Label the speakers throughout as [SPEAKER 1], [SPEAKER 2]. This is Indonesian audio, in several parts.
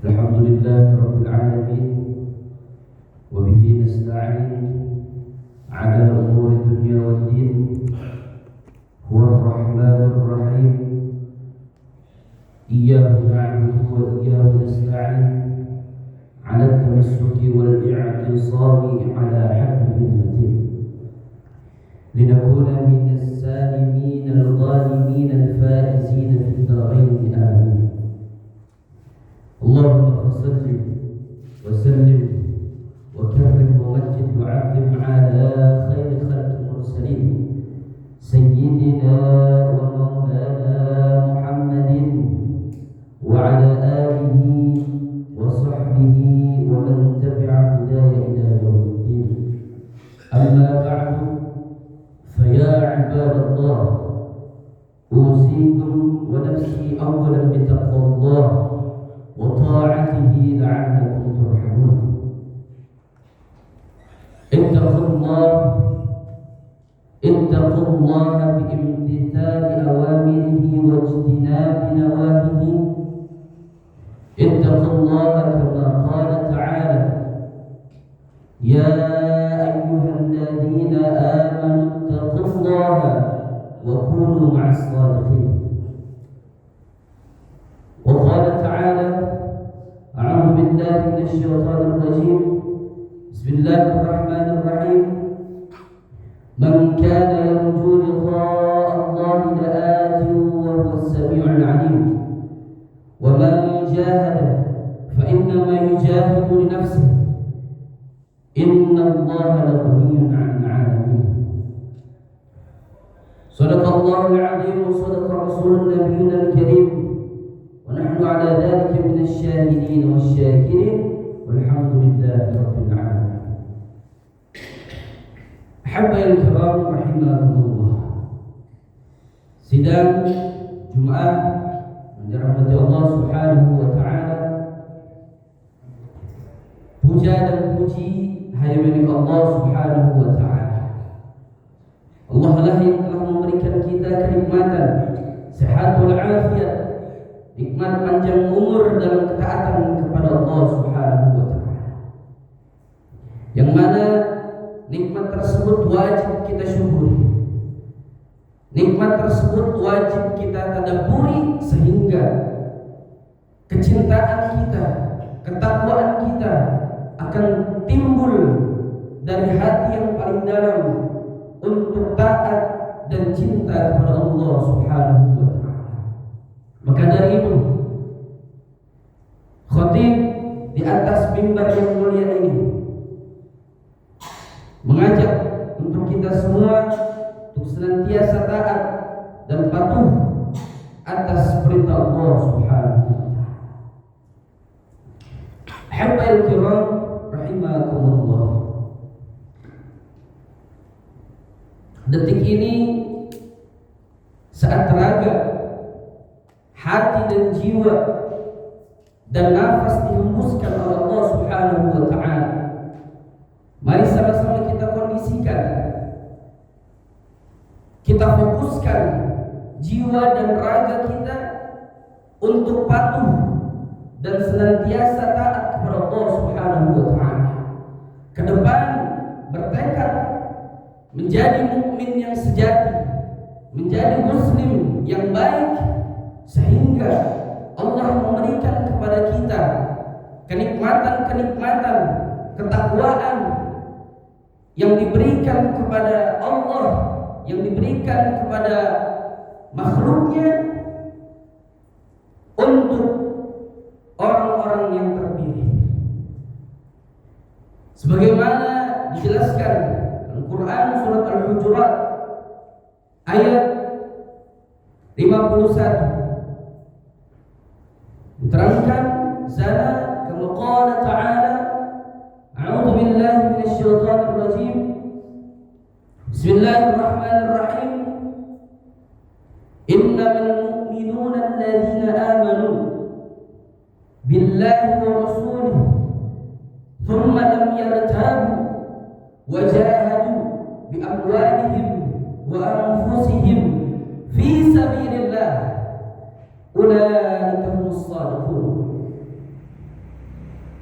[SPEAKER 1] الحمد لله رب العالمين وبه نستعين على أمور الدنيا والدين. هو الرحمن الرحيم، إياه نعبد وإياه نستعين على التمسك والاعتصام على حبل المتين لنكون من السالمين الغانمين الفائزين في الدارين آمين. اللهم صل وسلم وكرم ومجد وعظم على خير خلق المرسلين سيدنا ومولانا محمد وعلى آله وصحبه ومن تبع هداه إلى يوم الدين. أما بعد، فيا عباد الله، أوصيكم ونفسي أولا بتقوى الله وطاعته لعلكم ترحمون. اتقوا الله بامتثال أوامره واجتناب نواهيه. اتقوا الله كما قال تعالى: يا أيها الذين آمنوا اتقوا الله وكونوا مع الصادقين. وقال تعالى: أعوذ بالله من الشيطان الرجيم، بسم الله الرحمن الرحيم، من كان يرجو لقاء الله لآت وهو السميع العليم، ومن جاهد فإنما يجاهد لنفسه، إن الله لغني عن العالمين. صدق الله العظيم وصدق رسول نبينا الكريم، ونحن على ذلك من الشاهدين والشاكرين، والحمد لله رب العالمين. Ahabbail kiram rahimakumullah. Sidang Jumat yang dirahmati Allah Subhanahu wa taala. Puja dan puji hanya milik Allah Subhanahu wa taala. Allah lah yang telah memberikan kita kenikmatan sehat wal afiat, nikmat panjang umur dalam ketaatan kepada Allah Subhanahu wa taala. Yang mana nikmat tersebut wajib kita syukuri. Nikmat tersebut wajib kita tadabburi sehingga kecintaan kita, ketakwaan kita akan timbul dari hati yang paling dalam untuk taat dan cinta kepada Allah Subhanahu wa taala. Maka dari itu, khatib di atas mimbar yang mulia ini mengajak untuk kita semua untuk senantiasa taat dan patuh atas perintah Allah Subhanahu wa taala. Ahabbail kiram rahimakumullah. Detik ini saat raga, hati dan jiwa dan nafas dihembuskan oleh Allah Subhanahu wa taala. Mari sama-sama kita kondisikan, kita fokuskan jiwa dan raga kita untuk patuh dan senantiasa taat kepada Allah Subhanahu wa taala. Ke depan bertekad menjadi mukmin yang sejati, menjadi muslim yang baik, sehingga Allah memberikan kepada kita kenikmatan-kenikmatan ketakwaan yang diberikan kepada Allah, yang diberikan kepada makhluknya untuk orang-orang yang terpilih. Sebagaimana dijelaskan Al-Quran surat Al-Hujurat ayat 51 diterangkan sana kama qala ta'ala a'udzu billahi minasy syaithanir rajim bismillahirrahmanirrahim innamal mu'minuna alladzina amanu billahi wa rasulihi thumma lam yartabu wa jahadu bi amwalihim wa anfusihim fi sabilillah ulaika humus shadiqun.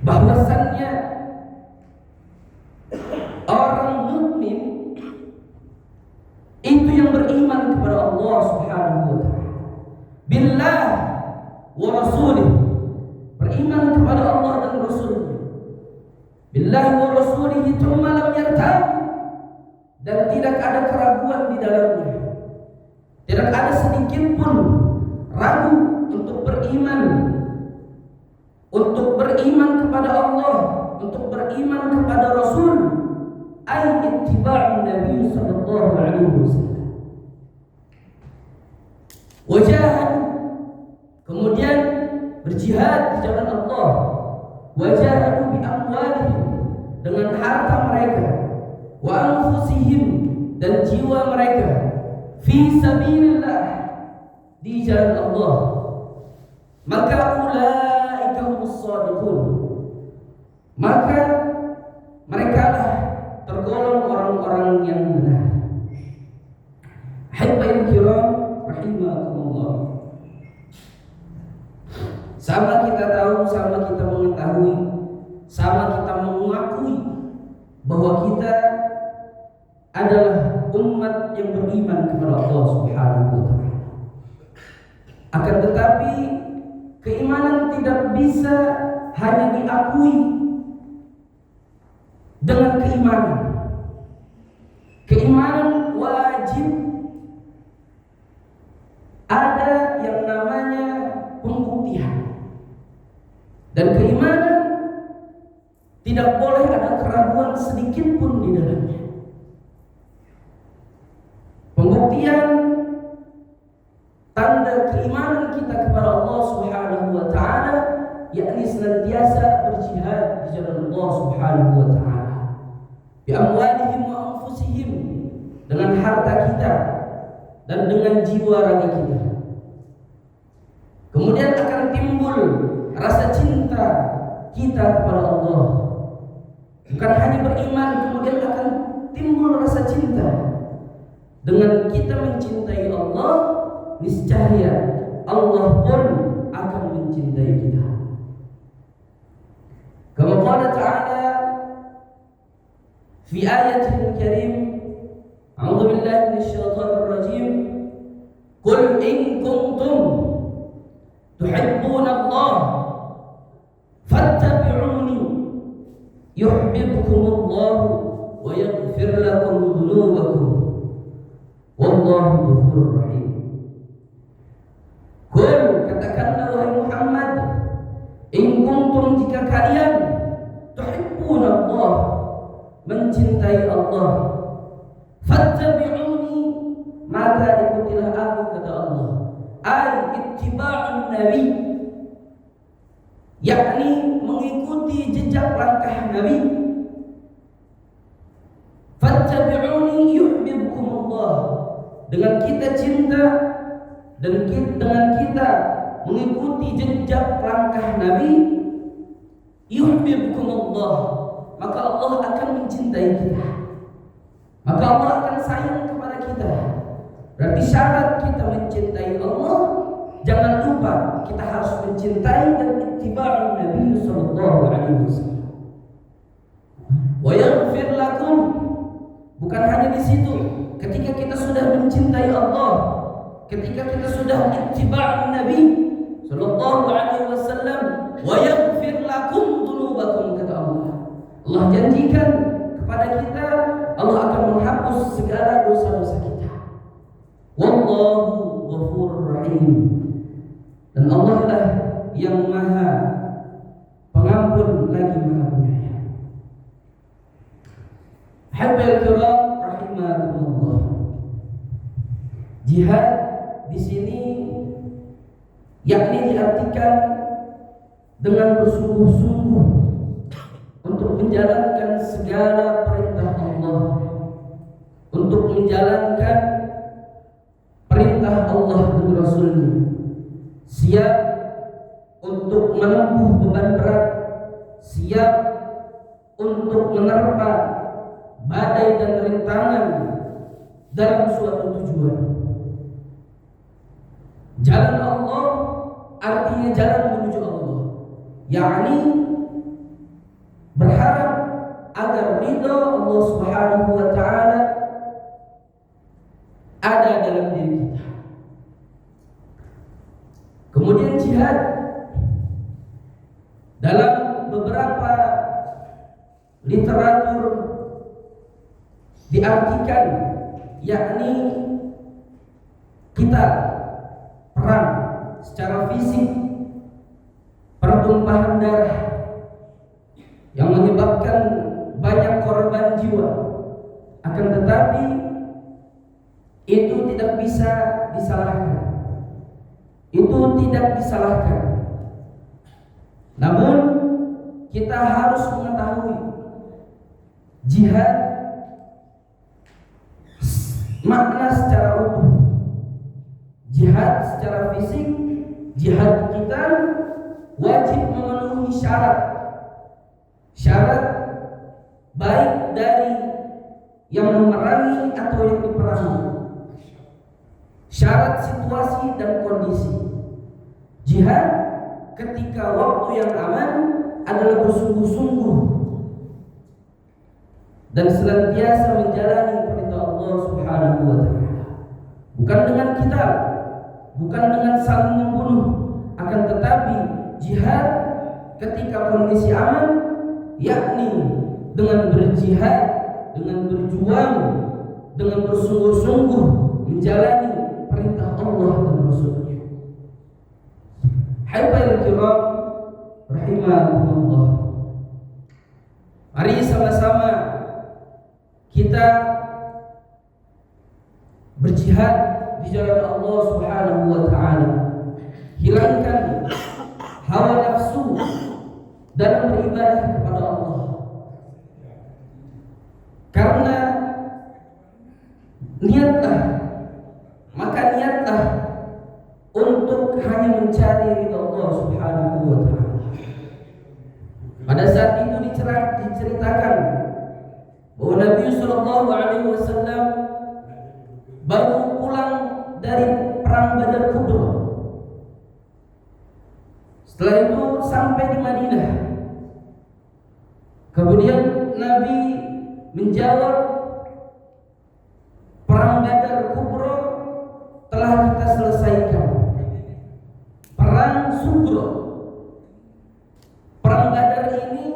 [SPEAKER 1] bahwasannya orang mukmin itu yang beriman kepada Allah Subhanahu wa taala, billah wa rasulih, beriman kepada Allah dan Rasulnya, billah wa rasulih, tsumma lam yartab, dan tidak ada keraguan di dalamnya, tidak ada sedikit pun ragu untuk beriman kepada Allah, untuk beriman kepada Rasul, ay ittiba'un Nabi sallallahu alaihi wasallam. Wajahad, kemudian berjihad di jalan Allah, wajahadu bi amwalihim, dengan harta mereka, wa anfusihim, dan jiwa mereka, fi sabilillah, di jalan Allah, maka ulaika humus shadiqun, maka mereka lah tergolong orang-orang yang benar. Hadirin kiram rahimakumullah. Sama kita tahu, sama kita mengetahui, sama kita mengakui bahwa kita adalah umat yang beriman kepada Allah Subhanahu wa taala. Akan tetapi keimanan tidak bisa hanya diakui dengan keimanan. Keimanan wajib ada yang namanya pembuktian, dan keimanan tidak boleh ada keraguan sedikit pun di dalamnya. Pembuktian tanda keimanan kita kepada Allah Subhanahu wa taala, yakni senantiasa berjihad di jalan Allah Subhanahu wa taala, bi amwalihim wa anfusihim, dengan harta kita dan dengan jiwa raga kita. Kemudian akan timbul rasa cinta kita kepada Allah. Bukan hanya beriman, kemudian akan timbul rasa cinta. Dengan kita mencintai Allah, niscaya Allah pun akan mencintai kita. Kama qala ta'ala fi ayatil karim, a'udzu billahi minasyaitonir rajim, qul in kuntum tuhibbuna Allah fattabi'uni yuhibbukumullah wa yaghfir lakum dhunubakum wallahu ghafurur rahim. Qul, katakanlah wahai Muhammad, in kuntum, jika kalian tuhibbuna Allah, mencintai Allah, fattabi'uni, maka ikutilah aku, kata Allah. Ay ittiba'un nabi, yakni mengikuti jejak langkah Nabi. Fattabi'uni yuhibbukumullah, dengan kita cinta dan dengan kita mengikuti jejak langkah Nabi, yuhibbukumullah, maka Allah akan mencintai kita, maka Allah akan sayang kepada kita. Berarti syarat kita mencintai Allah, jangan lupa kita harus mencintai dan ittiba'un Nabi sallallahu alaihi wasallam. Wa yaghfir lakum, bukan hanya di situ. Ketika kita sudah mencintai Allah, ketika kita sudah ittiba'un Nabi sallallahu alaihi wasallam, wa yaghfir lakum dzunubakum, kata Allah. Allah janjikan kepada kita, Allah akan menghapus segala dosa-dosa kita. Wallahu ghafurur rahim, dan Allah lah yang maha pengampun lagi maha penyayang. Habil kiram rahimakumullah. Jihad di sini yakni diartikan dengan bersungguh-sungguh untuk menjalankan segala perintah Allah, untuk menjalankan perintah Allah dan Rasulnya, siap untuk menempuh beban berat, siap untuk menerpa badai dan rintangan dalam suatu tujuan. Jalan Allah artinya jalan menuju Allah, yakni berharap agar ridha Allah Subhanahu wa taala ada dalam diri kita. Kemudian jihad dalam beberapa literatur diartikan yakni kita perang secara fisik, pertumpahan darah yang menyebabkan banyak korban jiwa, akan tetapi itu tidak bisa disalahkan. Itu tidak disalahkan. Namun kita harus mengetahui jihad makna secara utuh. Jihad secara fisik, jihad kita wajib memenuhi syarat baik dari yang memerangi atau yang diperangi, syarat situasi dan kondisi. Jihad ketika waktu yang aman adalah bersungguh-sungguh dan senantiasa menjalani perintah Allah Subhanahu wa taala. Bukan dengan kitab, bukan dengan saling membunuh, akan tetapi jihad ketika kondisi aman, yakni dengan berjihad, dengan berjuang, dengan bersungguh-sungguh menjalani perintah Allah dan Rasul-Nya. Hadirin kiram rahimakumullah. Mari sama-sama kita berjihad di jalan Allah Subhanahu wa taala. Hilangkan hawa nafsu dalam beribadah kepada Allah. Karena niatlah untuk hanya mencari ridha Allah Subhanahu wa taala. Pada saat itu diceritakan bahwa Nabi sallallahu alaihi wasallam baru pulang dari perang Badar Kubra. Setelah itu sampai di Madinah. Kemudian Nabi menjawab, perang Badar Kubra telah kita selesaikan. Perang Sugro, perang Badar ini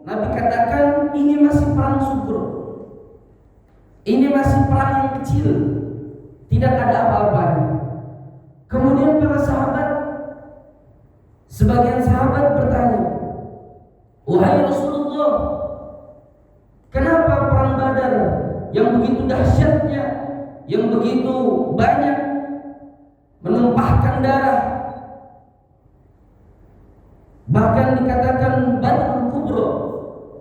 [SPEAKER 1] Nabi katakan ini masih perang Sugro. Ini masih perang yang kecil, tidak ada apa-apanya. Kemudian para sahabat, sebagian sahabat bertanya, wahai Rasulullah, kenapa perang Badar yang begitu dahsyatnya, yang begitu banyak menumpahkan darah, bahkan dikatakan Badrul Kubra,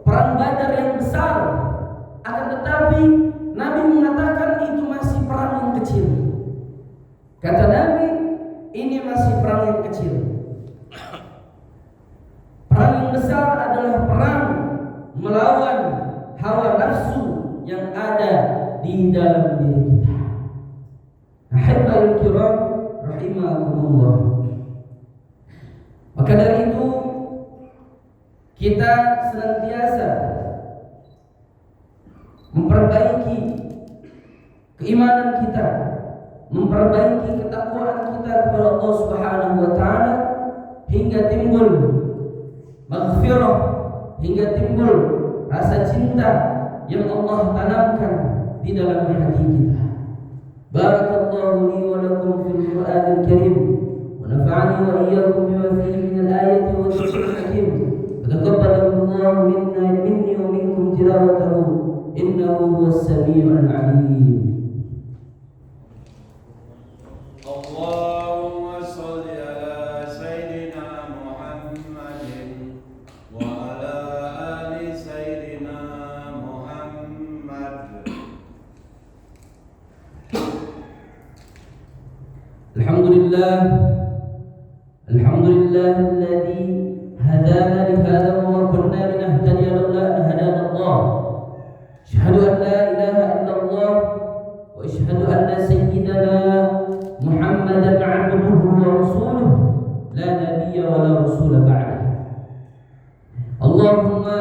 [SPEAKER 1] perang Badar yang besar, akan tetapi Nabi mengatakan itu masih perang yang kecil. Kata Nabi, ini masih perang yang kecil. Perang yang besar adalah perang melawan hawa nafsu yang ada di dalam diri kita. Ahibbal kiram rahimakumullah. Maka dari itu kita senantiasa memperbaiki keimanan kita, memperbaiki ketakwaan kita kepada Allah Subhanahu wa taala hingga timbul maghfirah, hingga timbul rasa cinta yang Allah tanamkan di dalam hati kita. Barakallahu li wa lakum fil Qur'anil Karim wa nafa'ani wa iyyakum bima fihi min al-ayati wa dhikril hakim. Taqabbalallahu minni wa minkum tilawatahu innahu huwas samii'ul 'aliim.
[SPEAKER 2] Allahumma shalli ala sayyidina Muhammadin wa ala ali sayyidina Muhammad.
[SPEAKER 1] Alhamdulillah alladzi hadana li hadha wa ma kunna linahtadiya lawla an hadana Allah. Asyhadu an la ilaha illallah wa asyhadu anna sayyidana Muhammadan 'abduhu wa rasuluhu la nabiyya wa la rasula ba'dahu. Allahumma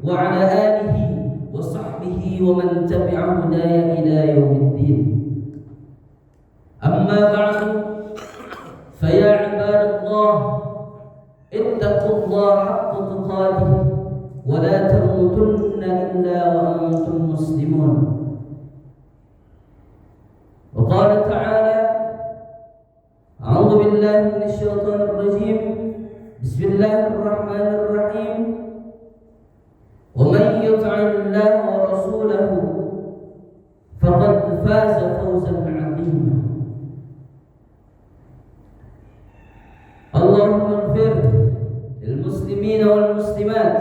[SPEAKER 1] وعلى آله وصحبه ومن تبع هدايا إلى يوم الدين. أما بعد فيا عباد الله اتقوا الله حق تقاته ولا تموتن إلا وأنتم مسلمون. وقال تعالى: أعوذ بالله من الشيطان الرجيم، بسم الله الرحمن الرحيم، ومن يطع الله ورسوله فقد فاز فوزا عظيما. اللهم اغفر للمسلمين والمسلمات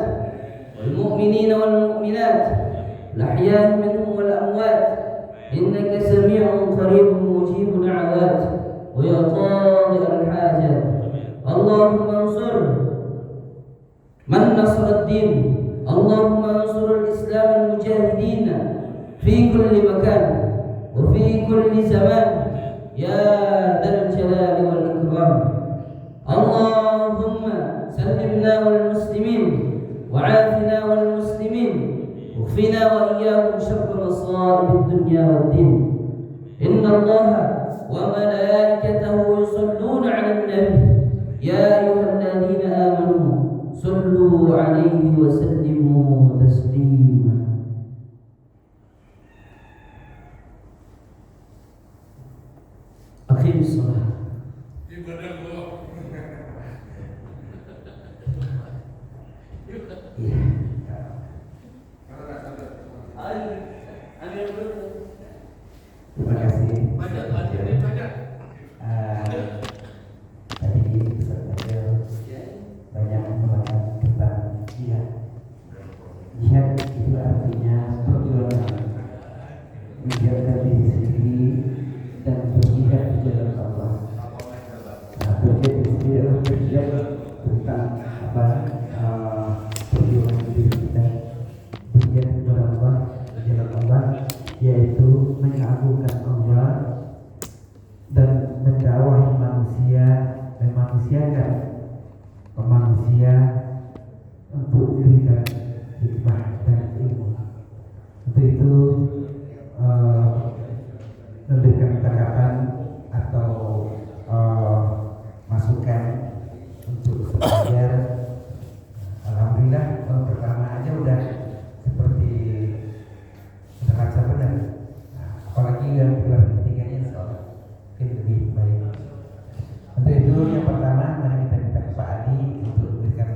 [SPEAKER 1] والمؤمنين والمؤمنات الأحياء منهم والأموات إنك سميع قريب مجيب دعوات ويا قاضي الحاجات. اللهم انصر من نصر الدين، اللهم انصر الإسلام المجاهدين في كل مكان وفي كل زمان يا ذا الجلال والإكرام. اللهم سلمنا والمسلمين وعافنا والمسلمين واكفنا وإياهم شر مصائب الدنيا والدين. إن الله وملائكته يصلون على النبي يا أيها الذين آمنوا صلوا عليه وسلموا تسليما. أقيم الصلاة.
[SPEAKER 3] Terima kasih. Tadi Ustaz Fadil banyak membahas tentang jihad. Jihad itu artinya perjuangan, menjadikan diri sendiri dan berjihad di jalan Allah. Berjihad tentang perjuangan diri kita, berjihad kepada Allah, di jalan Allah, yaitu mengagungkan Allah dan mendakwahi manusia, memanusiakan manusia untuk diberikan hikmah dan ilmu. Untuk itu memberikan tanggapan atau masukan untuk belajar. Alhamdulillah tahun pertama aja udah seperti terasa benar. Apalagi yang bulan ketiganya insyaallah mungkin lebih baik. Untuk itu yang pertama mari kita minta ke Pak Adi untuk memberikan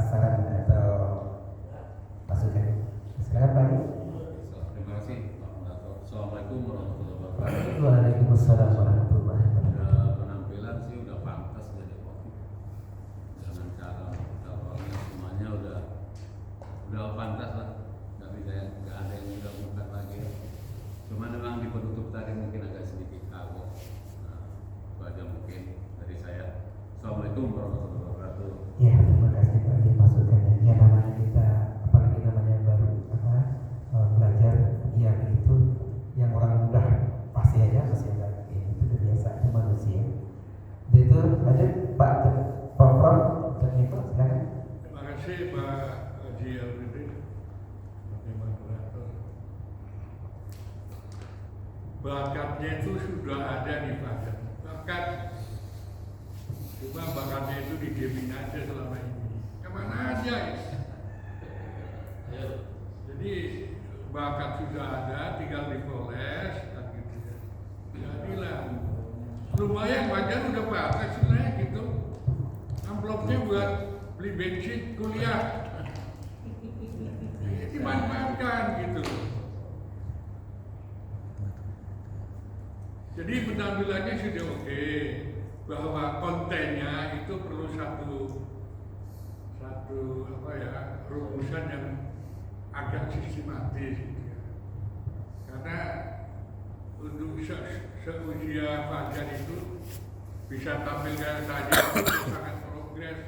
[SPEAKER 3] saran atau masukan. Silakan Pak Adi.
[SPEAKER 2] Terima kasih Pak Moderator. Assalamualaikum warahmatullahi wabarakatuh.
[SPEAKER 3] Waalaikumsalam warahmatullahi wabarakatuh.
[SPEAKER 2] Penampilan sih udah pantas jadi khotib. Dengan cara semuanya udah pantas lah. Nggak ada yang udah bukan lagi. Cuma memang di penutup tadi mungkin agak sedikit kagok. Itu aja mungkin dari saya. Assalamualaikum warahmatullahi wabarakatuh.
[SPEAKER 3] Ya, terima kasih Pak Adi masukannya. Ya namanya kita, apalagi namanya baru belajar, ya begitu. Yang orang mudah pasti aja masih ada itu udah biasa, itu manusia. Itu aja Pak Prof. Teknikal silakan.
[SPEAKER 4] Terima kasih Pak Haji Alwidin sebagai moderator. Bakatnya itu sudah ada di Pak. Bakat, cuma bakatnya itu didiemin aja selama ini. Kemana aja ya? Jadi bakat sudah ada, tinggal dipoles kan gitu ya. Jadilah lumayan wajar udah bakat sebenarnya gitu. Amplopnya buat beli bensin kuliah. Dimanfaatkan gitu. Jadi penampilannya sudah oke, bahwa kontennya itu perlu satu rumusan yang agak sistematis gitu ya. Karena untuk seusia Fajar itu bisa tampil kayak saja itu sangat progres,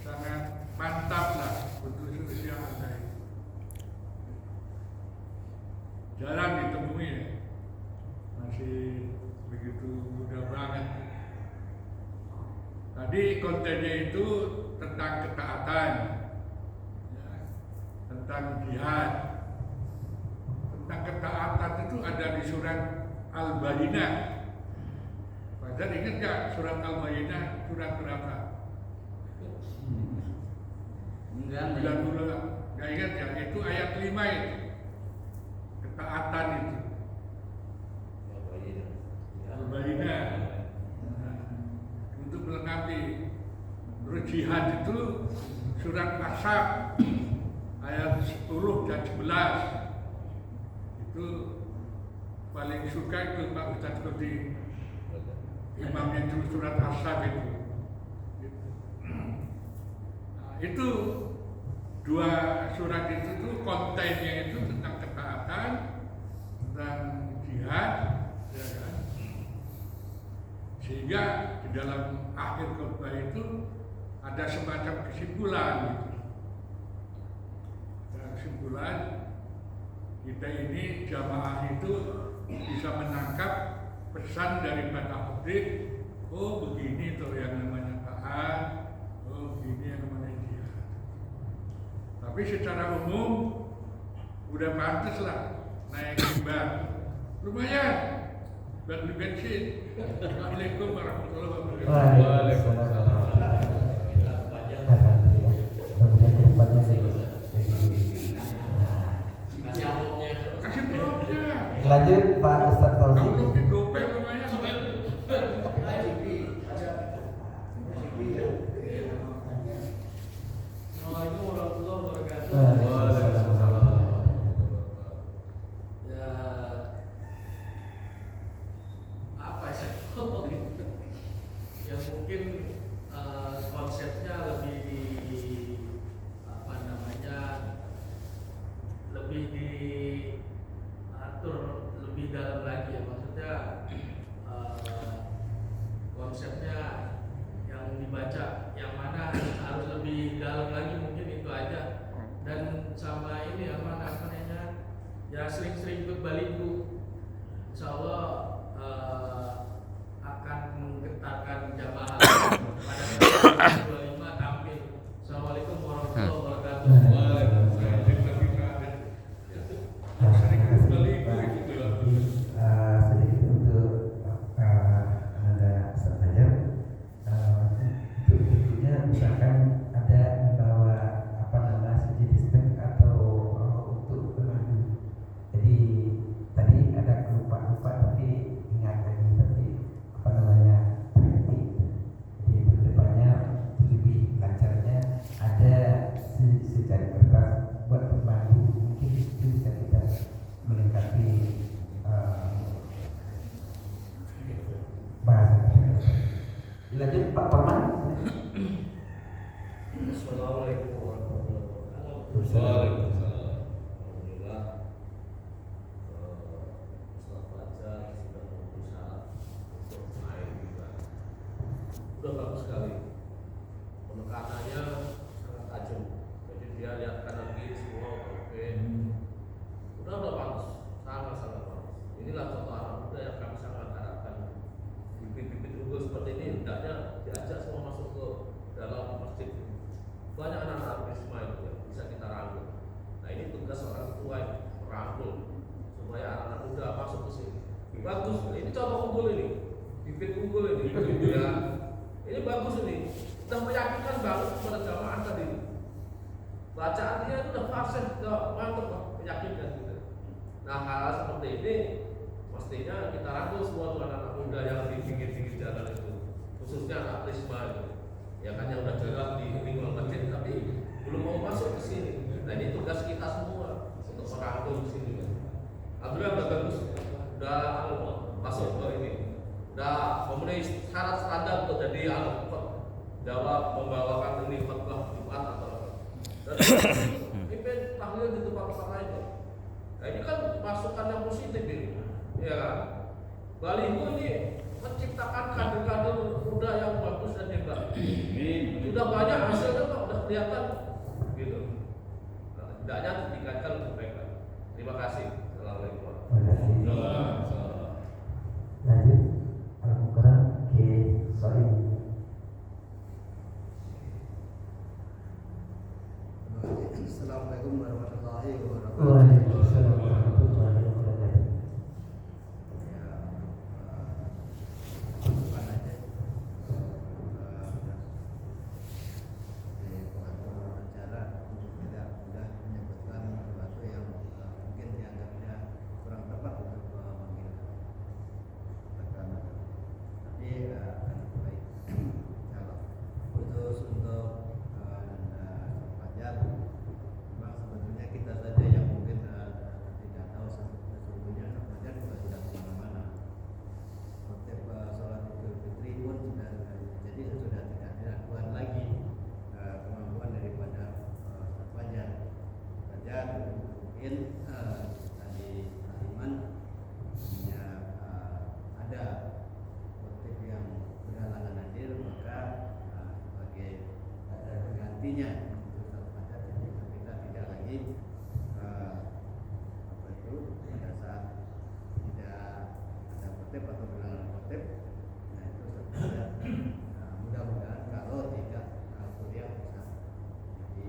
[SPEAKER 4] sangat mantap lah untuk seusia Anda itu. Jarang ditemui ya, masih begitu mudah banget. Tadi kontennya itu tentang ketaatan. Ya, tentang jihad, tentang ketaatan itu ada di surat Al-Bayyinah. Padahal ingat gak surat Al-Bayyinah surat berapa? 90. Gak ingat ya? Itu ayat 5 itu. Ketaatan itu. Al-Bayyinah. Untuk melengkapi. Terus jihad itu surat Ahzab ayat 10 dan 11. Itu paling suka itu Pak Ustadz Kodi, imamnya itu surat Ahzab itu. Nah, itu dua surat itu tuh kontennya itu tentang ketaatan, tentang jihad, ya kan? Sehingga di dalam akhir khutbah itu ada semacam kesimpulan gitu. Ada kesimpulan kita ini jamaah itu bisa menangkap pesan daripada khotib. Oh begini tuh yang namanya taat, oh begini yang namanya jihad. Tapi secara umum udah pantas lah naik mimbar, lumayan buat beli bensin. Assalamualaikum warahmatullahi wabarakatuh.
[SPEAKER 3] Waalaikumsalam.
[SPEAKER 4] Kasih bloknya.
[SPEAKER 3] Lanjut Pak Ustadz
[SPEAKER 4] Kalau
[SPEAKER 3] Fauzi.
[SPEAKER 4] blok di GoPay lumayan.
[SPEAKER 5] Assalamualaikum warahmatullahi wabarakatuh. Ya, apa ya? Ya mungkin konsepnya lebih apa namanya, lebih diatur lebih dalam lagi ya, maksudnya konsepnya yang dibaca yang mana harus lebih dalam lagi, mungkin itu aja. Dan sama ini apa namanya, ya sering-sering ikut baliku, insya Allah akan menggetarkan jamaah pada 25 tampil. Assalamualaikum warahmatullahi wabarakatuh.
[SPEAKER 3] Sedikit untuk Anda saja, untuk berikutnya misalkan ada membawa apa nama sejenis truk atau untuk pemandu. Jadi tadi ada lupa tapi ingat lagi, tapi apa namanya berhenti. Jadi kedepannya lebih lancarnya ada secari kertas buat pemandu, mungkin itu bisa kita melengkapi bahasa. Lanjut Pak Parman.
[SPEAKER 5] Assalamualaikum warahmatullahi wabarakatuh.
[SPEAKER 2] Waalaikumsalam. Alhamdulillah, Ustaz Fajar sudah berusaha untuk main juga. Sudah bagus sekali. Penekanannya sangat tajam. Jadi dia lihat kanan kiri semua oke. Udah bagus, sangat bagus. Inilah contoh anak muda yang kami sangat harapkan. Bibit-bibit unggul seperti ini hendaknya diajak semua masuk ke dalam masjid. Banyak anak-anak Risma itu yang bisa kita rangkul. Nah ini tugas orang tua yang merangkul supaya anak-anak muda masuk ke sini. Bagus, ini contoh unggul ini, bibit unggul ini. Ya. Ini bagus ini, sudah meyakinkan banget kepada jamaah tadi. Bacaan dia itu sudah fasih, sudah mantap, meyakinkan gitu. Nah hal seperti ini mestinya kita rangkul semua tuh anak-anak muda yang di pinggir-pinggir jalan itu, khususnya anak Risma itu. Ya kan yang udah jelas di lingkungan masjid tapi belum mau masuk ke sini. Nah ini tugas kita semua untuk merangkul di sini. Alhamdulillah udah bagus, udah masuk ke ini, udah memenuhi syarat standar untuk jadi jawab membawakan ini khutbah Jumat atau dan pimpin tahlil di tempat-tempat lain. Nah ini kan masukan yang positif ini, ya kan? Baliho ini menciptakan kader-kader muda yang bagus dan hebat. Sudah banyak hasilnya kok, sudah kelihatan gitu. Nah, hendaknya ditingkatkan lebih baik lagi. Terima kasih. Assalamualaikum warahmatullahi wabarakatuh.
[SPEAKER 3] Lanjut Al-Mukarram ke Soim.
[SPEAKER 6] Assalamualaikum warahmatullahi wabarakatuh.
[SPEAKER 3] Waalaikumsalam warahmatullahi wabarakatuh.
[SPEAKER 6] Ya, bukan aja. Di pengatur acara tidak mudah menyebutkan sesuatu yang mungkin dianggapnya kurang tepat untuk memanggil tekanan. Tapi akan baik. Kalau khusus untuk Fajar, memang sebetulnya kita saja yang mungkin tidak tahu sesungguhnya Fajar juga tidak kemana-mana. Khotib sholat Idul Fitri pun sudah jadi sudah tidak diragukan lagi kemampuan daripada Fajar. Fajar mungkin tadi Iman punya ada khotib yang berhalangan hadir, maka sebagai penggantinya kita tidak lagi pada saat tidak ada khotib atau berhalangan khotib, nah itu saja. Mudah-mudahan kalau tidak kuliah bisa jadi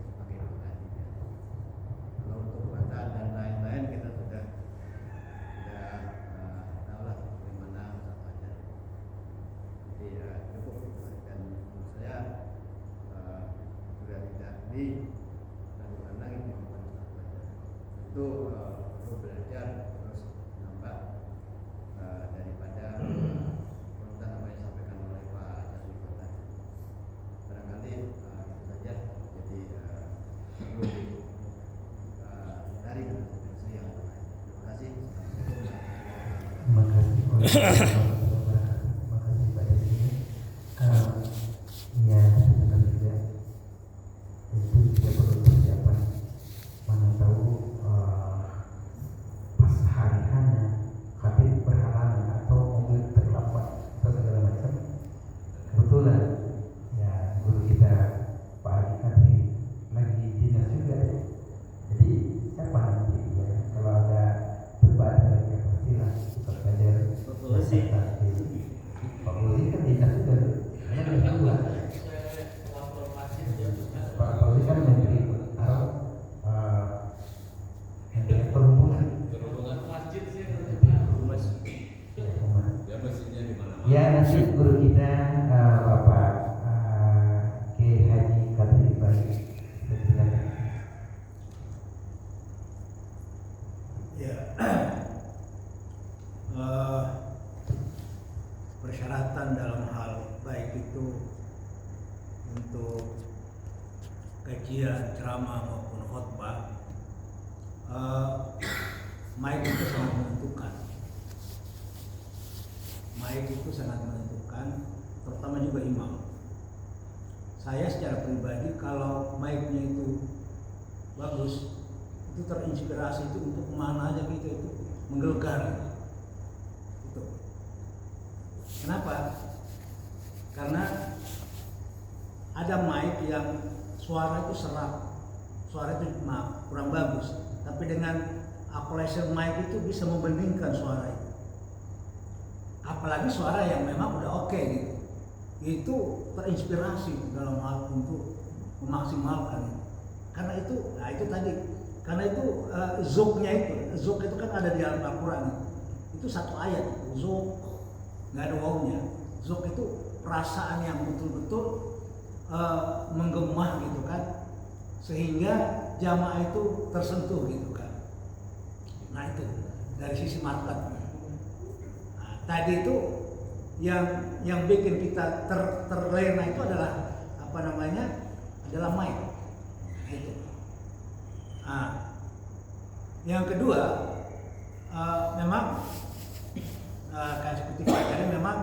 [SPEAKER 6] sebagai penggantinya. Kalau untuk bacaan dan lain-lain kita sudah tahu lah bagaimana saja. Jadi cukup, dan menurut saya sudah tidak dilakukan lagi kemampuan saja. Tentu perlu belajar terus menambah daripada konten apa yang disampaikan oleh Pak Jasmine tadi. Barangkali itu saja. Jadi perlu dari konsentrasi yang lain. Terima kasih.
[SPEAKER 3] Terima kasih. Terima kasih Pak Jasmine. Ya, benar juga. Itu juga perlu persiapan. Mana tahu pas hari hanya khatib berhalangan atau mobil terlambat atau segala macam. Kebetulan ya guru kita Pak Adi Kadri lagi dinas juga. Jadi siapa nanti ya kalau ada terbatas ya pastilah tetap belajar.
[SPEAKER 6] Betul sih.
[SPEAKER 3] Pak Uli kan dinas juga. Hanya berdua. Pak Uli kan menteri atau menteri perhubungan.
[SPEAKER 5] Masjid sih.
[SPEAKER 2] Ya masjidnya di mana?
[SPEAKER 3] Ya nanti guru kita Bapak Kiai Haji Kadri Ibrahim. Silakan.
[SPEAKER 7] Ya, persyaratan dalam hal baik itu untuk kajian, ceramah maupun khotbah, mic itu sangat menentukan. Mic itu sangat menentukan, terutama juga imam. Saya secara pribadi kalau mic-nya itu bagus, itu terinspirasi itu untuk kemana aja gitu, itu menggelegar itu. Kenapa? Karena ada mic yang suara itu serak, suara itu kurang bagus, tapi dengan equalizer mic itu bisa membandingkan suara itu. Apalagi suara yang memang udah oke gitu, itu terinspirasi dalam hal untuk memaksimalkan itu. Karena itu, nah itu tadi, karena itu zoknya itu kan ada di dalam Al-Quran. Itu satu ayat, zok, nggak ada wawunya. Zok itu perasaan yang betul-betul menggema gitu kan, sehingga jamaah itu tersentuh gitu kan. Nah itu dari sisi market. Nah, tadi itu yang bikin kita terlena itu adalah apa namanya? Adalah mic. Itu. Nah, yang kedua memang kayak seperti Pak memang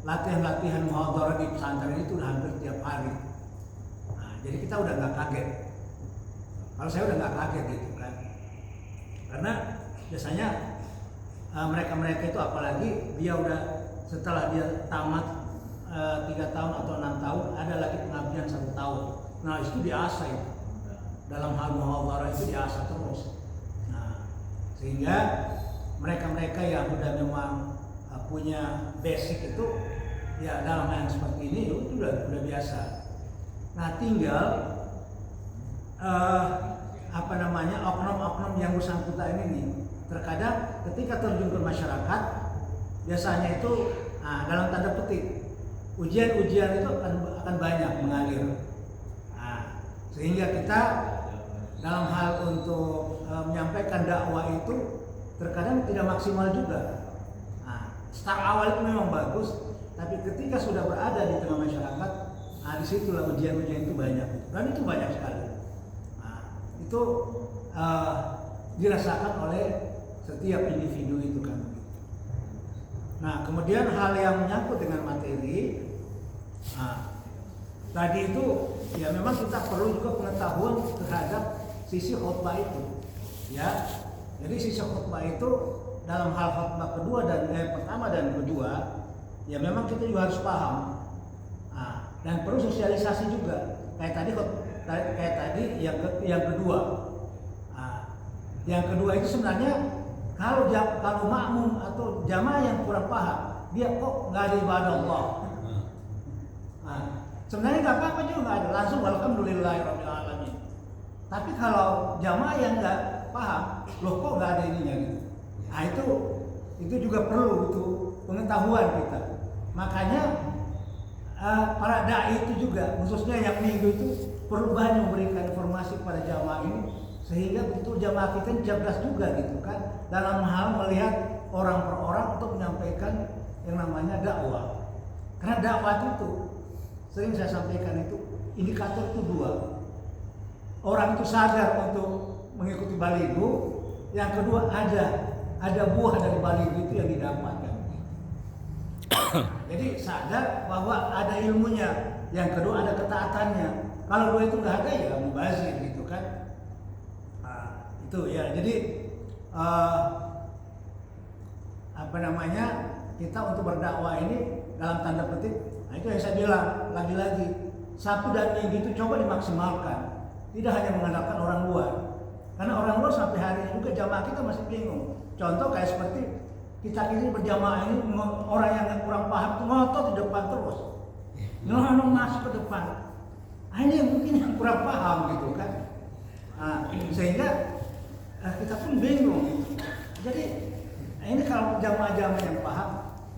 [SPEAKER 7] latihan-latihan muhadharah di pesantren itu hampir tiap hari. Nah, jadi kita udah nggak kaget. Kalau saya udah nggak kaget gitu kan, karena biasanya mereka-mereka itu apalagi dia udah setelah dia tamat 3 tahun atau 6 tahun ada lagi pengabdian 1 tahun. Nah itu diasah itu. Dalam hal muhadharah itu diasah terus. Nah, sehingga mereka-mereka yang udah memang punya basic itu ya dalam hal seperti ini itu udah biasa. Nah, tinggal oknum-oknum yang bersangkutan ini terkadang ketika terjun ke masyarakat biasanya itu dalam tanda petik ujian-ujian itu akan banyak mengalir. Sehingga kita dalam hal untuk menyampaikan dakwah itu terkadang tidak maksimal juga. Start awal itu memang bagus, tapi ketika sudah berada di tengah masyarakat, disitulah ujian-ujian itu banyak, dan itu banyak sekali. Itu dirasakan oleh setiap individu itu kan. Nah, kemudian hal yang menyangkut dengan materi, tadi itu ya memang kita perlu juga pengetahuan terhadap sisi khutbah itu, ya. Jadi sisi khutbah itu dalam hal khutbah kedua dan pertama dan kedua, ya memang kita juga harus paham. Dan perlu sosialisasi juga. Kayak tadi yang kedua. Yang kedua itu sebenarnya kalau makmum atau jamaah yang kurang paham, dia kok nggak ada ibadah Allah. Sebenarnya nggak apa-apa juga, nggak ada, langsung alhamdulillahirabbil alamin. Tapi kalau jamaah yang nggak paham, loh kok nggak ada ininya gitu. Itu juga perlu itu pengetahuan kita. Makanya para dai itu juga, khususnya yang minggu itu perlu banyak memberikan informasi kepada jamaah ini sehingga betul jamaah kita cerdas juga gitu kan dalam hal melihat orang per orang untuk menyampaikan yang namanya dakwah. Karena dakwah itu sering saya sampaikan itu indikator itu dua. Orang itu sadar untuk mengikuti baligo, yang kedua ada buah dari baligo itu yang didapatkan. Jadi sadar bahwa ada ilmunya, yang kedua ada ketaatannya. Kalau dua itu nggak ada ya mubazir gitu kan. Itu ya, jadi kita untuk berdakwah ini dalam tanda petik, itu yang saya bilang lagi-lagi Sabtu dan Minggu itu coba dimaksimalkan, tidak hanya mengandalkan orang luar, karena orang luar sampai hari ini juga jamaah kita masih bingung. Contoh kayak seperti kita ini berjamaah ini, orang yang kurang paham itu ngotot di depan terus, masuk ke depan. Ini mungkin yang kurang paham gitu kan, sehingga kita pun bingung. Jadi ini kalau jamaah-jamaah yang paham,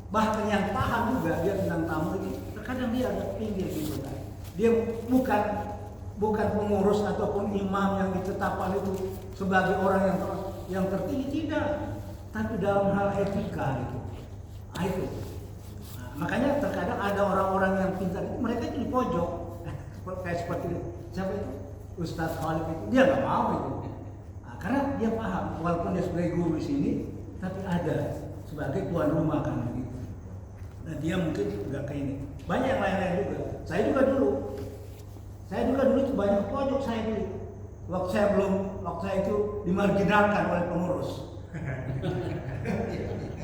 [SPEAKER 7] bahkan yang paham juga dia tentang tamu ini, terkadang dia agak pinggir gitu kan. Dia bukan pengurus ataupun imam yang ditetapkan itu sebagai orang yang tertinggi, tidak, tapi dalam hal etika itu. Itu. Makanya terkadang ada orang-orang yang pintar itu, mereka itu di pojok, kayak seperti siapa itu Ustadz Khalid itu, dia nggak mau itu. Karena dia paham, walaupun dia sebagai guru di sini, tapi ada sebagai tuan rumah kan gitu. Nah dia mungkin juga kayak ini. Banyak yang lain-lain juga. Saya juga dulu itu banyak pojok saya dulu. Waktu saya itu dimarginalkan oleh pengurus.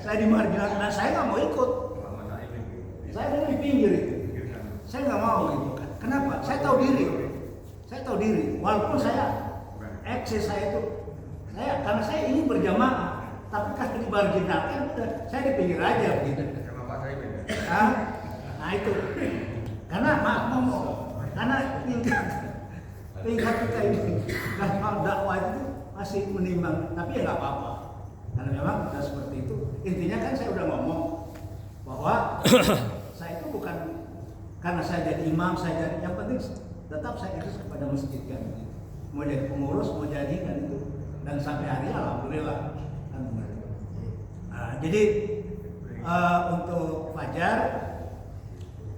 [SPEAKER 7] Saya dimarginalkan, dan saya nggak mau ikut. Saya dulu di pinggir itu. Saya nggak mau gitu kan. Kenapa? Saya tahu diri. Walaupun saya eksis saya itu. Karena saya ingin berjamaah, tapi kalau dimarginalkan udah saya di pinggir aja gitu. Nah itu, karena karena tingkat kita ini kalau dakwah itu masih menimbang, tapi ya nggak apa-apa. Karena memang sudah seperti itu. Intinya kan saya udah ngomong bahwa saya itu bukan karena saya jadi imam, yang penting tetap saya eksis kepada masjid kan. Mau jadi pengurus, mau jadi kan itu. Dan sampai hari alhamdulillah. Jadi untuk Fajar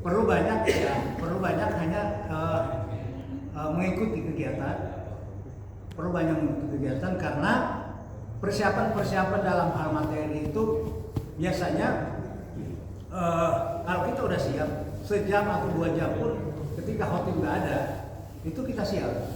[SPEAKER 7] perlu banyak hanya mengikuti kegiatan. Perlu banyak mengikuti kegiatan karena persiapan dalam hal materi itu biasanya kalau kita udah siap sejam atau 2 jam pun ketika khotib nggak ada itu kita siap.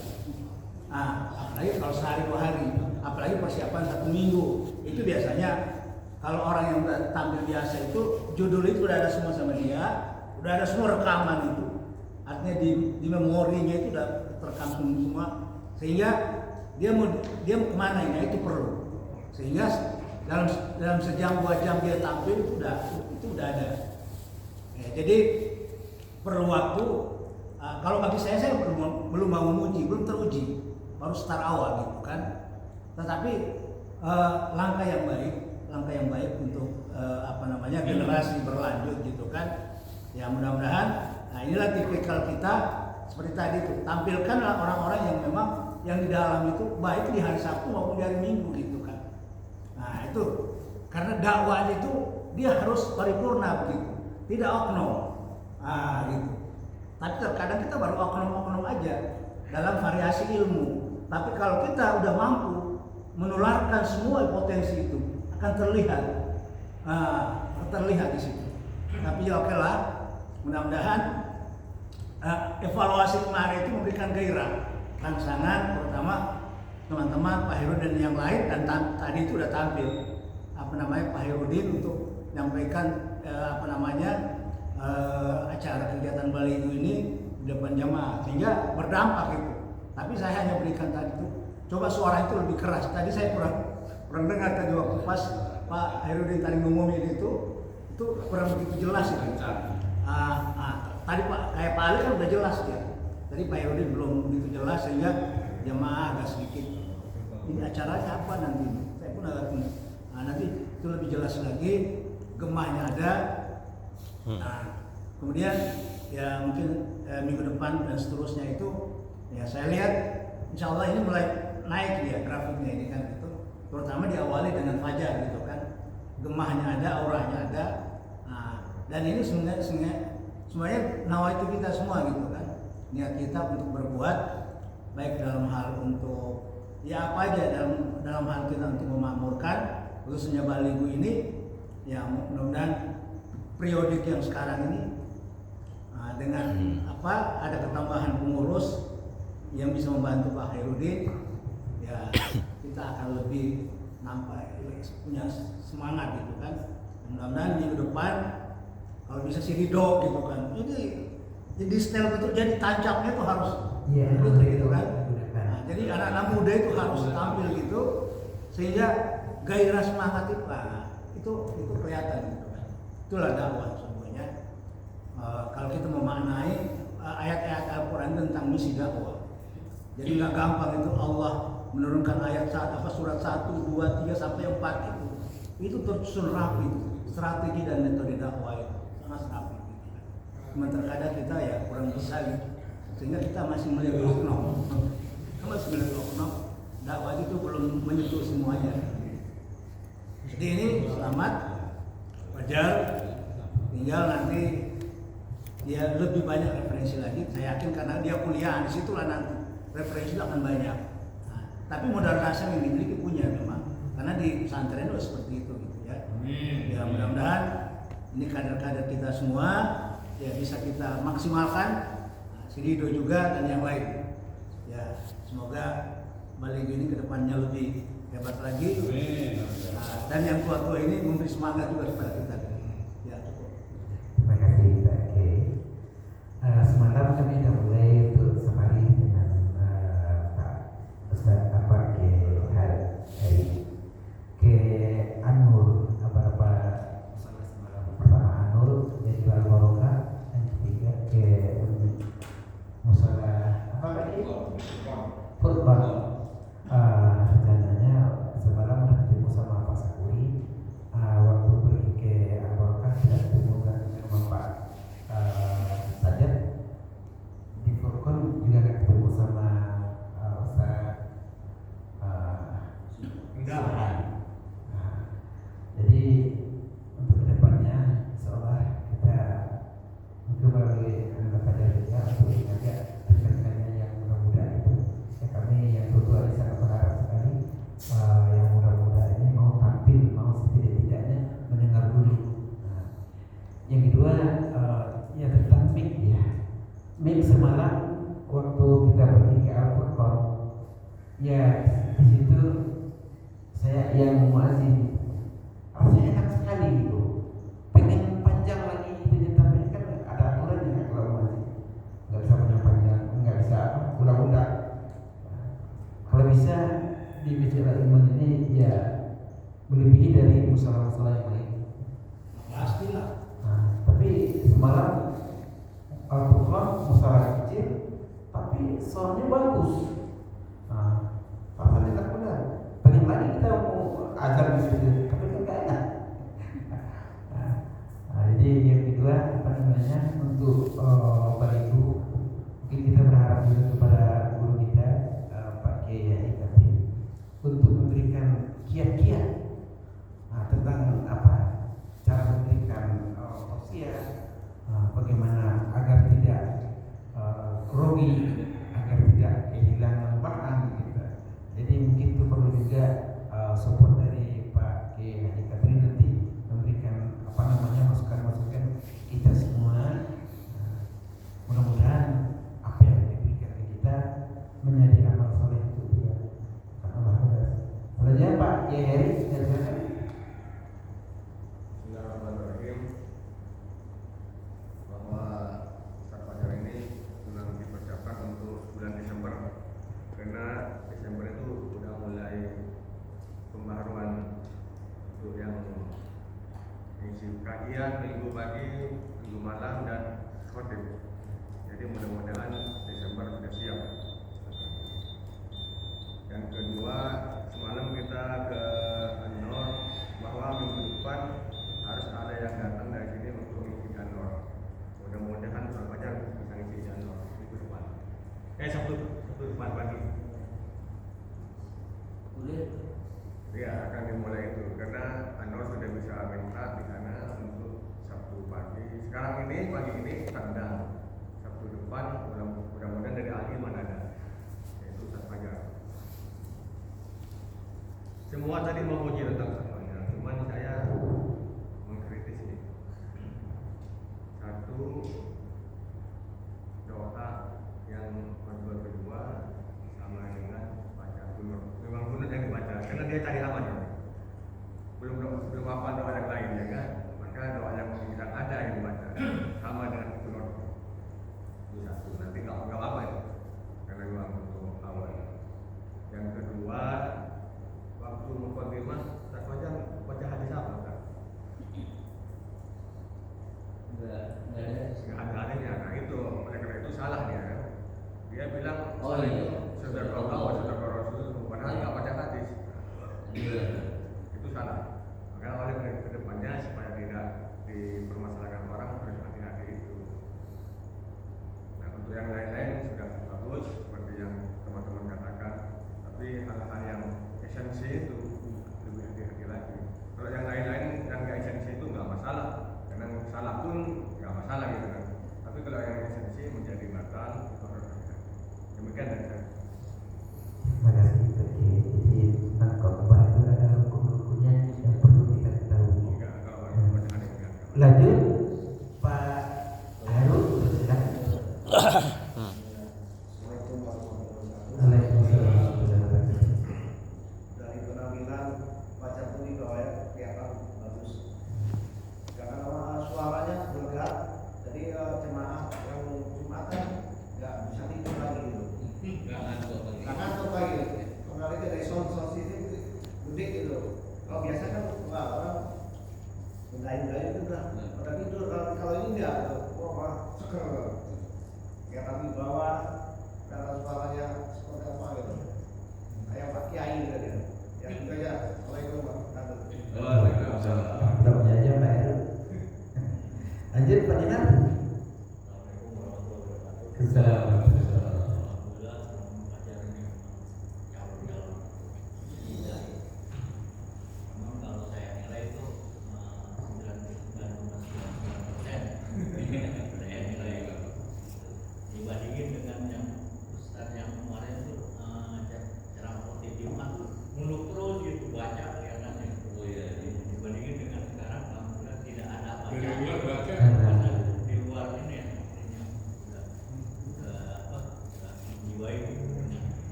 [SPEAKER 7] Apalagi kalau sehari 2 hari, apalagi persiapan 1 minggu, itu biasanya kalau orang yang tampil biasa itu judul itu udah ada semua sama dia, udah ada semua rekaman itu, artinya di memorinya itu udah terekam semua, sehingga dia mau kemana ya itu perlu, sehingga dalam sejam 2 jam dia tampil itu udah ada. Jadi perlu waktu kalau bagi saya belum mau memuji, belum teruji, baru start awal gitu kan. Tetapi langkah yang baik untuk generasi berlanjut gitu kan. Ya mudah-mudahan, nah inilah tipikal kita seperti tadi itu, tampilkanlah orang-orang yang memang yang di dalam itu baik di hari Sabtu maupun di hari Minggu gitu kan. Nah itu karena dakwah itu dia harus paripurna begitu, tidak oknum, gitu. Tapi terkadang kita baru oknum-oknum aja dalam variasi ilmu. Tapi kalau kita udah mampu menularkan semua potensi itu, akan terlihat di situ. Tapi ya oke lah, mudah-mudahan evaluasi kemarin itu memberikan gairah, rangsangan, terutama teman-teman Pak Heru dan yang lain, dan tadi itu udah tampil Pak Herudin untuk menyampaikan acara kegiatan Bali ini di depan jamaah, sehingga berdampak itu. Tapi saya hanya berikan tadi itu, coba suara itu lebih keras. Tadi saya kurang dengar tadi waktu pas Pak Herudin tadi ngomongin itu kurang begitu jelas itu. Tadi kayak Pak Ali kan udah jelas ya. Tadi Pak Herudin belum begitu jelas sehingga jamaah agak sedikit. Ini acaranya apa nanti? Saya pun agak nanti itu lebih jelas lagi, gemahnya ada. Kemudian ya mungkin minggu depan dan seterusnya itu ya saya lihat insya Allah ini mulai naik ya grafiknya ini kan itu, terutama diawali dengan fajar gitu kan, gemahnya ada, auranya ada, dan ini semuanya nawaitu kita semua gitu kan, niat kita untuk berbuat baik dalam hal untuk ya apa aja dalam hal kita untuk memakmurkan khususnya Baligu ini ya, mudah-mudahan periodik yang sekarang ini dengan ada ketambahan pengurus yang bisa membantu Pak Herudin, ya kita akan lebih nampak punya semangat gitu kan. Mudah-mudahan minggu depan kalau bisa si Ridho gitu kan, jadi style betul, jadi tancapnya itu harus gitu kan. Jadi anak-anak muda itu harus tampil gitu sehingga gairah semangat itu kelihatan gitu kan. Itulah dakwah semuanya. Kalau kita memaknai ayat-ayat Al-Quran tentang misi dakwah, jadi nggak gampang itu Allah menurunkan ayat surat 1, 2, 3 sampai 4 itu tersusun rapi itu, strategi dan metode dakwah itu sangat rapi gitu kan. Cuma terkadang kita ya kurang bisa gitu, sehingga kita masih melihat oknum, dakwah itu belum menyentuh semuanya. Jadi ini selamat, wajar, tinggal nanti dia lebih banyak referensi lagi. Saya yakin karena dia kuliah, disitulah nanti referensi itu akan banyak. Tapi modal dasar yang dimiliki punya memang, karena di pesantren itu seperti itu gitu ya. Ya mudah-mudahan ini kader-kader kita semua ya bisa kita maksimalkan, si Ridho juga dan yang lain. Ya semoga Baligu ini kedepannya lebih hebat lagi. Dan yang tua-tua ini memberi semangat juga kepada kita. Ya cukup.
[SPEAKER 3] Terima kasih Pak Kiai. Semalam kami sudah mulai untuk safari dengan Pak Ustaz ke An-Nur, beberapa pertama An-Nur jadi Al-Barokah, dan ketiga ke Musala Furqan. Rencananya semalam sudah ketemu sama Pak Sakuri. Waktu pergi ke Al-Barokah tidak ketemu dengan Pak Sajat. Di Furqan juga tidak ketemu sama Ustaz jadi untuk kedepannya seolah kita mungkin melalui kader kita untuk mengajak rekan-rekannya yang muda-muda itu ya, kami yang tua ini sangat berharap sekali yang muda-muda ini mau tampil, mau setidak-tidaknya mendengar dulu. Yang kedua ya tentang mic ya. Mic semalam waktu kita pergi ke Al-Furqan ya, di situ saya yang muazin rasanya enak sekali gitu, pengen panjang lagi itu, tapi kan ada aturannya kalau muazin nggak bisa panjang-panjang, nggak bisa ulang-ulang. Kalau bisa di bicara iman ini ya melebihi dari musalah-musalah yang lain pastilah. Tapi semalam Al-Furqan musalah kecil tapi suaranya bagus. Pasalnya tak benar. Bagaimana kita mau azan di situ? Tapi kan nggak enak. Jadi yang kedua apa namanya untuk Bapak Ibu, mungkin kita berharap juga kepada guru kita Pak Kiai Katim untuk memberikan kiat-kiat tentang apa cara memberikan tausiah, bagaimana agar tidak grogi, agar tidak kehilangan bahan gitu. Jadi mungkin itu perlu juga support dari Pak Kiai Haji Kadri nanti memberikan apa namanya masukan-masukan kita semua. Mudah-mudahan apa yang diberikan ke kita menjadi amal soleh untuk dia. Allah Akbar. Selanjutnya Pak Kiai Heri, silakan.
[SPEAKER 8] Bismillahirrahmanirrahim. Bahwa Ustaz Fajar ini sedang dipersiapkan untuk bulan Desember, karena Desember itu sudah mulai pembaharuan untuk yang mengisi kajian minggu pagi, minggu malam dan khotib. Jadi mudah-mudahan Desember sudah siap. Yang kedua, semalam kita ke An-Nur bahwa minggu depan harus ada yang datang dari sini untuk mengisi An-Nur. Mudah-mudahan Fajar bisa mengisi An-Nur minggu depan. Sabtu depan pagi.
[SPEAKER 1] Boleh.
[SPEAKER 8] Ya, akan dimulai itu karena An-Nur sudah bisa minta di sana untuk Sabtu pagi. Sekarang ini pagi ini tanda Sabtu depan mudah-mudahan dari ahli mana ada, yaitu Ustaz Fajar. Semua tadi memuji tentang semuanya, cuman saya mengkritis ini. Satu, doa yang kedua sama dengan baca kunut. Memang kunut yang dibaca karena dia cari aman ya. Belum apa doa yang lain ya kan. Maka doa yang ada yang dibaca sama dengan kunut. Itu satu. Nanti nggak apa ya. Karena memang untuk awal. Yang kedua, waktu mukadimah tak baca hadis apa kan?
[SPEAKER 1] Enggak ada.
[SPEAKER 8] Hadisnya. Nah itu oleh karena itu salah dia kan. Dia bilang
[SPEAKER 1] Oh iya.
[SPEAKER 8] saudara Allah, saudara Rasul, padahal nggak baca hadis.
[SPEAKER 1] Iya.
[SPEAKER 8] Itu salah. Maka oleh kedepannya supaya tidak dipermasalahkan orang harus hati-hati itu. Nah untuk yang lain-lain sudah bagus seperti yang teman-teman katakan. Tapi hal-hal yang esensi itu lebih hati-hati lagi. Kalau yang lain-lain yang nggak esensi itu nggak masalah, karena salah pun nggak masalah gitu kan. Tapi kalau yang esensi menjadi batal itu harus hati-hati. Demikian dari saya.
[SPEAKER 3] Terima kasih Pak Kiai. Jadi tentang khotbah itu ada hukum-hukumnya yang perlu kita ketahui.
[SPEAKER 8] Enggak, kalau orang baca hadis enggak.
[SPEAKER 3] Lanjut Pak Harun, silakan. Waalaikumsalam.
[SPEAKER 6] Dari penampilan baca tulis doanya kelihatan bagus karena suaranya lega, jadi jemaah yang Jumatan nggak bisa tidur lagi gitu.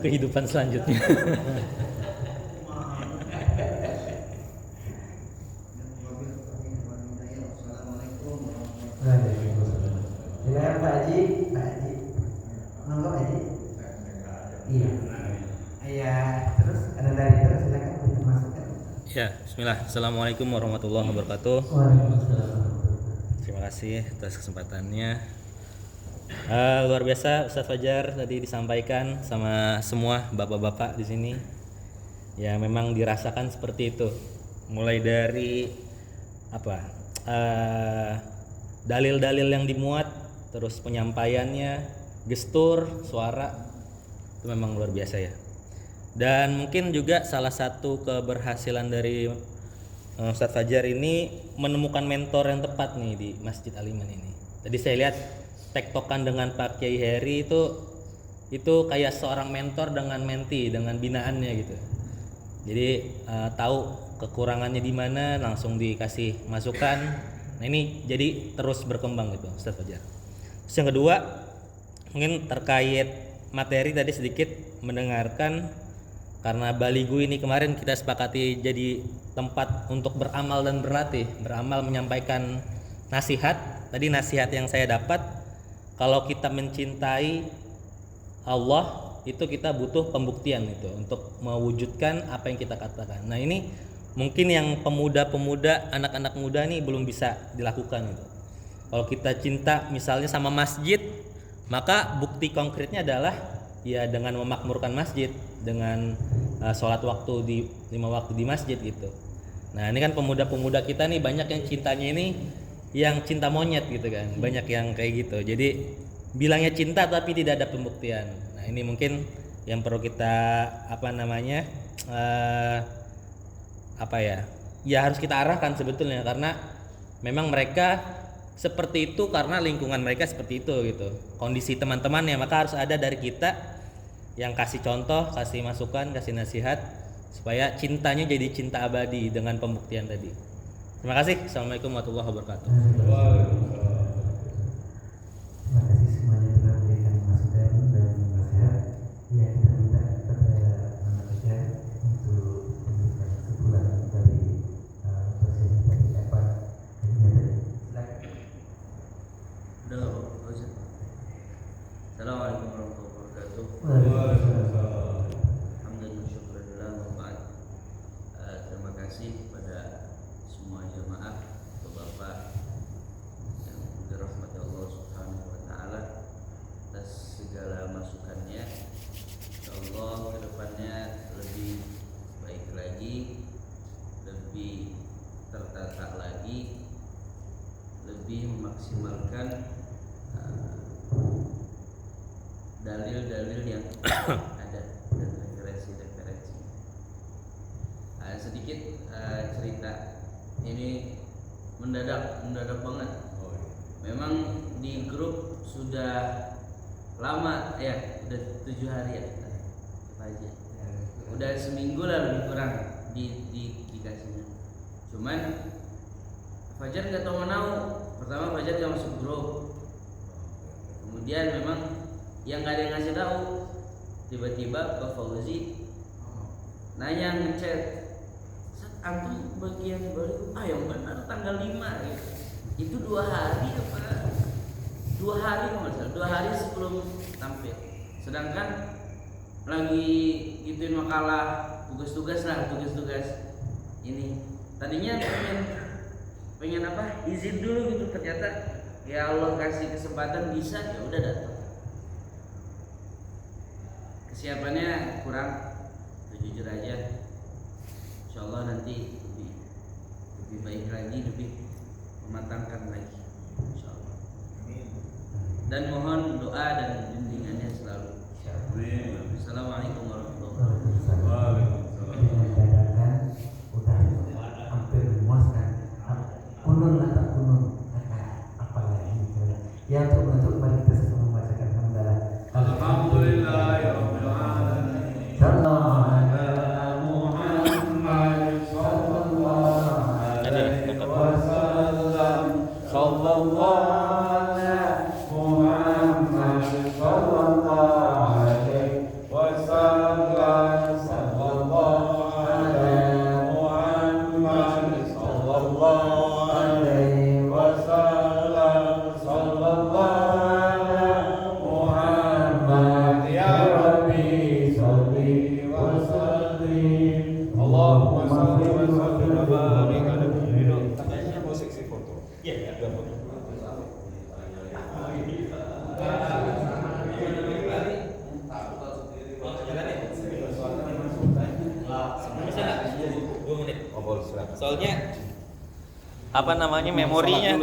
[SPEAKER 9] kehidupan selanjutnya.
[SPEAKER 3] Silakan Pak Haji, Pak Haji. Monggo Pak Haji. Iya. Iya, terus ada dari terus silakan masukkan.
[SPEAKER 9] Ya, bismillah. Assalamualaikum warahmatullahi wabarakatuh.
[SPEAKER 3] Waalaikumsalam.
[SPEAKER 9] Terima kasih atas kesempatannya. Luar biasa Ustadz Fajar tadi disampaikan sama semua bapak-bapak di sini. Ya memang dirasakan seperti itu. Mulai dari dalil-dalil yang dimuat, terus penyampaiannya, gestur, suara, itu memang luar biasa ya. Dan mungkin juga salah satu keberhasilan dari Ustadz Fajar ini menemukan mentor yang tepat nih di Masjid Al-Iman ini. Tadi saya lihat tektokan dengan Pak Kiai Heri itu kayak seorang mentor dengan menti, dengan binaannya gitu. Jadi tahu kekurangannya di mana, langsung dikasih masukan. Nah ini jadi terus berkembang gitu Ustadz Fajar. Terus yang kedua mungkin terkait materi tadi sedikit mendengarkan, karena Baligo ini kemarin kita sepakati jadi tempat untuk beramal dan berlatih, beramal menyampaikan nasihat. Tadi nasihat yang saya dapat, kalau kita mencintai Allah itu kita butuh pembuktian itu untuk mewujudkan apa yang kita katakan. Nah ini mungkin yang pemuda-pemuda, anak-anak muda nih belum bisa dilakukan gitu. Kalau kita cinta misalnya sama masjid, maka bukti konkretnya adalah ya dengan memakmurkan masjid, dengan sholat waktu di 5 waktu di masjid gitu. Nah ini kan pemuda-pemuda kita nih banyak yang cintanya ini yang cinta monyet gitu kan, banyak yang kayak gitu. Jadi bilangnya cinta tapi tidak ada pembuktian. Nah ini mungkin yang perlu kita ya harus kita arahkan sebetulnya, karena memang mereka seperti itu karena lingkungan mereka seperti itu gitu, kondisi teman-temannya. Maka harus ada dari kita yang kasih contoh, kasih masukan, kasih nasihat supaya cintanya jadi cinta abadi dengan pembuktian tadi. Terima kasih. Assalamualaikum warahmatullahi wabarakatuh.
[SPEAKER 3] Terima kasih semuanya telah memberikan masukan dan nasihat. Ya kita minta kepada manusia untuk memberikan kesimpulan dari proses tadi apa ini tadi.
[SPEAKER 1] Assalamualaikum warahmatullahi wabarakatuh.
[SPEAKER 3] Waalaikumsalam.
[SPEAKER 1] Alhamdulillah, syukurillah, wa ba'd. Terima kasih kepada semua jemaah, bapak-bapak yang dirahmati Allah Subhanahu wa taala atas segala masukannya. Insyaallah ke depannya lebih baik lagi, lebih tertata lagi, lebih memaksimalkan dalil-dalil yang ada dan referensi-referensi. Sedikit cerita ini mendadak banget. Memang di grup sudah lama ya, udah 7 hari ya, aja. Udah seminggu lah lebih kurang dikasihnya. Cuman Fajar nggak tahu menau. Pertama Fajar nggak masuk grup. Kemudian memang yang nggak ada yang ngasih tahu, tiba-tiba ke Fauzi nanya, ngechat, antum bagian balik, yang benar tanggal 5 ya. Itu 2 hari apa? 2 hari nggak 2 hari sebelum tampil. Sedangkan lagi gituin makalah, tugas-tugas ini. Tadinya pengen izin dulu gitu, ternyata ya Allah kasih kesempatan bisa, ya udah datang. Kesiapannya kurang, jujur aja. Insyaallah nanti lebih baik lagi, lebih mematangkan lagi, insyaallah. Dan mohon doa dan bimbingannya selalu. Assalamualaikum warahmatullahi wabarakatuh.
[SPEAKER 3] Udah hampir memuaskan. Kunun atau kunun, apalagi ya untuk mari kita semua membacakan hamdalah.
[SPEAKER 4] Alhamdulillahirabbil alamin.
[SPEAKER 3] Sallallahu ala Muhammad sallallahu alaihi wasallam. Sallallahu ala Muhammad sallallahu alaihi wasallam.
[SPEAKER 9] Bisa nggak? 2 menit. Soalnya apa namanya memorinya?